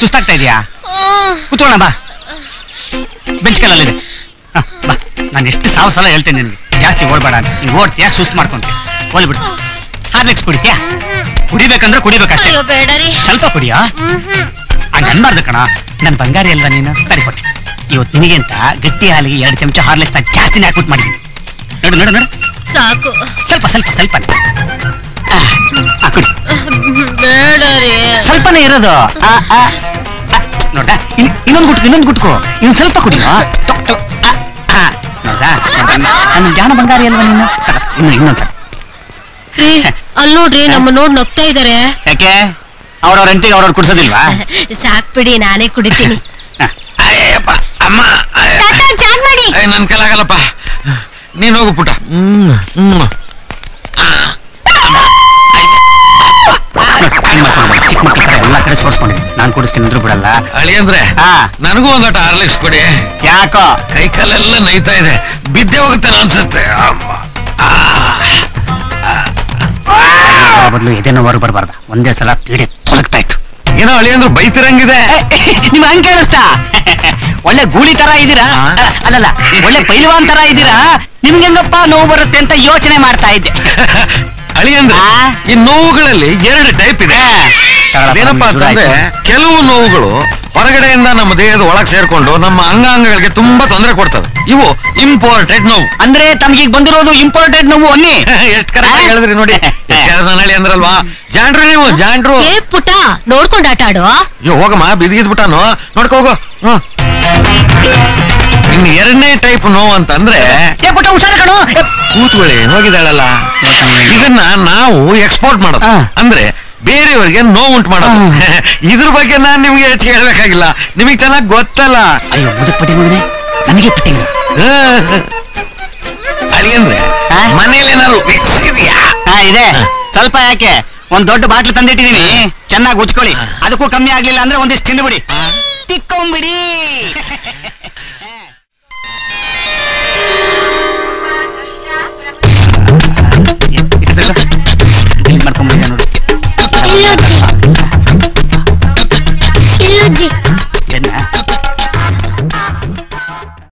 ಸುಸ್ತಾಗ್ತಾ ಇದೆಯಾ? ಕೂತ್ಕೊಳ್ಳೋಣ ಬಾ, ಬೆಂಚ್ ಕಲ್ಲಲ್ಲಿದೆ. ಬಾ, ನಾನು ಎಷ್ಟು ಸಾವಿರ ಸಲ ಹೇಳ್ತೇನೆ ನಿನಗೆ ಜಾಸ್ತಿ ಓಡ್ಬೇಡ ಅಂತ. ನೀನು ಓಡ್ತೀಯಾ, ಸುಸ್ತು ಮಾಡ್ಕೊಂತೀಯ. ಹೋಗ್ಬಿಡು. ಹಾರ್ಲಿಕ್ಸ್ ಕುಡಿತೀಯಾ? ಕುಡಿಬೇಕಂದ್ರೆ ಕುಡಿಬೇಕಷ್ಟೇ, ಸ್ವಲ್ಪ ಕುಡಿಯಾ. ಹಂಗೆ ಅನ್ಬಾರ್ದು ಕಣ, ನನ್ನ ಬಂಗಾರಿ ಅಲ್ವಾ ನೀನು. ಸರಿ ಕೊಟ್ಟೆ. ಇವತ್ತು ನಿನಗೆ ಅಂತ ಗಟ್ಟಿ ಹಾಲಿಗೆ 2 ಚಮಚ ಹಾರ್ಲಿಕ್ಸ್ ಜಾಸ್ತಿನೇ ಹಾಕ್ಬಿಟ್ಟು ಮಾಡಿದ್ದೀನಿ. ನೋಡು ನೋಡು ನೋಡು, ಸಾಕು. ಸ್ವಲ್ಪ ಸ್ವಲ್ಪ ಸ್ವಲ್ಪ ಕುಡಿ. ಸ್ವಲ್ಪನೇ ಇರೋದು. ನೋಡ್ದಾ, ಇನ್ನೊಂದು ಗುಟ್ಕೋ. ಇನ್ನು ಸ್ವಲ್ಪ ಕುಡಿಯೋ. ನೋಡ್ದಾ, ನನ್ನ ಜಾಣ ಬಂಗಾರಿ ಅಲ್ವಾ ನೀನು. ಇನ್ನೊಂದ್ಸಲ. ಅಲ್ಲಿ ನೋಡ್ರಿ, ನಮ್ಮ ನೋಡ್ ನಗ್ತಾ ಇದಾರೆ. ಯಾಕೆ? ಅವ್ರವ್ರ ಹೆಂಡತಿಗೆ ಅವ್ರವ್ರು ಕುಡ್ಸೋದಿಲ್ವಾ? ಸಾಕ್ಬಿಡಿ, ನಾನೇ ಕುಡಿತೀನಿ. ಅಮ್ಮ, ನನ್ ಕೈಲಾಗಲ್ಲಪ್ಪ, ನೀನ್ ಹೋಗು ಪುಟ. ಚಿಕ್ಕ ಮಕ್ಕಳ ಎಲ್ಲ ಕಡೆ ಸೋರ್ಸ್ಕೊಂಡಿದ್ದೀನಿ. ನಾನ್ ಕುಡಿಸ್ತೀನಿ ಅಂದ್ರೂ ಬಿಡಲ್ಲ. ಅಳಿ ಅಂದ್ರೆ ನನಗೂ ಒಂದಟ ಹಾರ್ಲಿಕ್ಸ್ ಕೊಡಿ. ಯಾಕೋ ಕೈ ಕಾಲೆಲ್ಲ ನೈತಾ ಇದೆ, ಬಿದ್ದೆ ಹೋಗುತ್ತೆ ಅನ್ಸುತ್ತೆ. ಬದಲು ಇದೇನೋ ಹೊರಗೆ ಬರಬಾರ್ದ, ಒಂದೇ ಸಲ ಪೀಡೆ ತೊಲಗ್ತಾ ಇತ್ತು. ಏನೋ ಅಳಿ ಅಂದ್ರೆ ಬೈತಿರಂಗಿದೆ. ನಿಮ್ ಹಂಗ್ ಕೇಳಿಸ್ತಾ? ಒಳ್ಳೆ ಗೂಳಿ ತರ ಇದ್ದೀರಾ, ಅಲ್ಲಲ್ಲ ಒಳ್ಳೆ ಪೈಲ್ವಾನ್ ತರ ಇದ್ದೀರಾ. ನಿಮ್ಗೆ ಹೆಂಗಪ್ಪ ನೋವು ಬರುತ್ತೆ ಅಂತ ಯೋಚನೆ ಮಾಡ್ತಾ ಇದ್ದೆ. ಅಳಿ ಅಂದ್ರೆ ಈ ನೋವುಗಳಲ್ಲಿ 2 ಟೈಪ್ ಇದೆ. ಅದೇನಪ್ಪಾ ಅಂತಂದ್ರೆ, ಕೆಲವು ನೋವುಗಳು ಹೊರಗಡೆಯಿಂದ ನಮ್ಮ ದೇಹದ ಒಳಗೆ ಸೇರ್ಕೊಂಡು ನಮ್ಮ ಅಂಗಾಂಗಗಳಿಗೆ ತುಂಬಾ ತೊಂದರೆ ಕೊಡ್ತವೆ. ಇವು ಇಂಪಾರ್ಟೆಂಟ್ ನೋವು. ಅಂದ್ರೆ ತಮ್ಗೀಗ ಬಂದಿರೋದು ಇಂಪಾರ್ಟೆಂಟ್ ನೋವು ಅನ್ನಿ. ಎಷ್ಟು ಕರೆಕ್ಟ್ ಹೇಳಿದ್ರಿ ನೋಡಿ. ನಳಿ ಅಂದ್ರಲ್ವಾ, ಜಾಂಡ್ರು ನೀವು, ಜಾಂಡ್ರು. ಪುಟ ನೋಡ್ಕೊಂಡು ಆಟ ಆಡು. ಅಯ್ಯೋ ಹೋಗಮ್ಮ, ಬಿದ್ದಿದ್ಬಿಟ್ಟಾನು, ನೋಡ್ಕೋ ಹೋಗು. ಇನ್ನು 2ನೇ ಟೈಪ್ ನೋವು ಅಂತಂದ್ರೆ, ಕೂತ್ಕೊಳ್ಳಿ, ಹೋಗಿದ್ದಾಳಲ್ಲ, ಇದನ್ನ ನಾವು ಎಕ್ಸ್ಪೋರ್ಟ್ ಮಾಡೋದು. ಅಂದ್ರೆ ಬೇರೆಯವರಿಗೆ ನೋವು ಉಂಟು ಮಾಡೋದು. ಇದ್ರ ಬಗ್ಗೆ ನಾನ್ ನಿಮ್ಗೆ ಹೆಚ್ಚಿಗೆ ಹೇಳ್ಬೇಕಾಗಿಲ್ಲ, ನಿಮಗ್ ಚೆನ್ನಾಗಿ ಗೊತ್ತಲ್ಲ. ಅಯ್ಯೋ ಮುದುಕ್ಪಟ್ಟಿ ಮಗನೇ, ನನಗೆ ಪಟ್ಟಿಲ್ಲ. ಅಲ್ಲಿ ಅಂದ್ರೆ ಮನೇಲಿ ಏನಾದ್ರು ಇದೆ ಸ್ವಲ್ಪ. ಯಾಕೆ? ಒಂದ್ ದೊಡ್ಡ ಬಾಟ್ಲು ತಂದಿಟ್ಟಿದೀನಿ, ಚೆನ್ನಾಗಿ ಉಚ್ಕೊಳ್ಳಿ. ಅದಕ್ಕೂ ಕಮ್ಮಿ ಆಗ್ಲಿಲ್ಲ ಅಂದ್ರೆ ಒಂದಿಷ್ಟು ತಿಂದ್ಬಿಡಿ, ತಿಕ್ಕೊಂಬಿಡಿ.